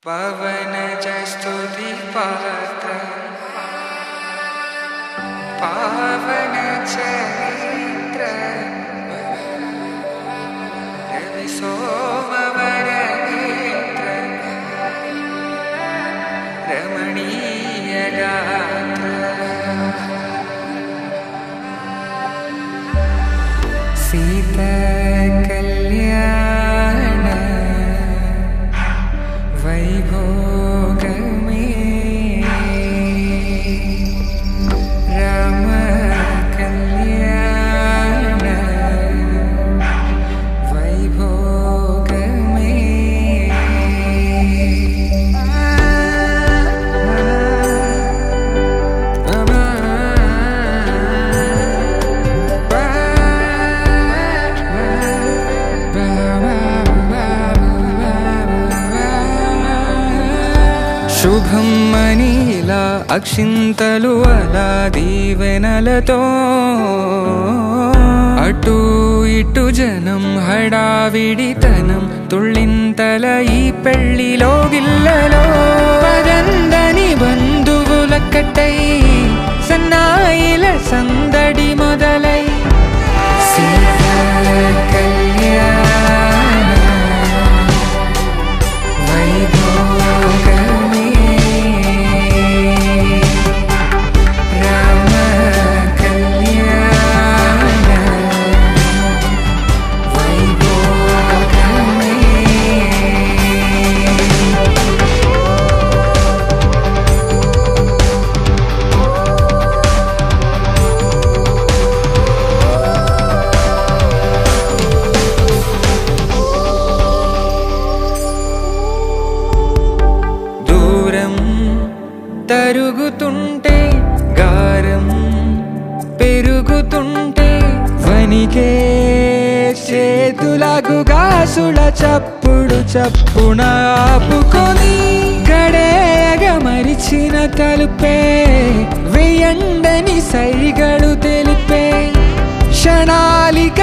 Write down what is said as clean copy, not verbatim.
పవనజ స్తుతి పాత్ర పావన చరిత్ర రవి సోమవర నేత్ర రమణీయ గాత్ర సీత కళ్యాణ వైభోగమే రామ కళ్యాణ వైభోగమే శుభం మనీలా అక్షింతలు అలా దీవెనలతో అటు ఇటు జనం హడావిడితనం తుళ్ళింతల ఈ పెళ్లిలో గిల్లలో పదందని బంధువుల కట్టై సన్నాయిల సందడి మొదలై సీత కళ్యాణ వైభోగమే రామ కళ్యాణ వైభోగమే దూరం తరుగుతుంటే గారం పెరుగుతుంటే వనికే చేతులకు గాసుల చప్పుడు చప్పున ఆపుకొని గడేయగ మరిచిన తలుపే వెయ్యండని సైగడు తెలిపే క్షణాలిక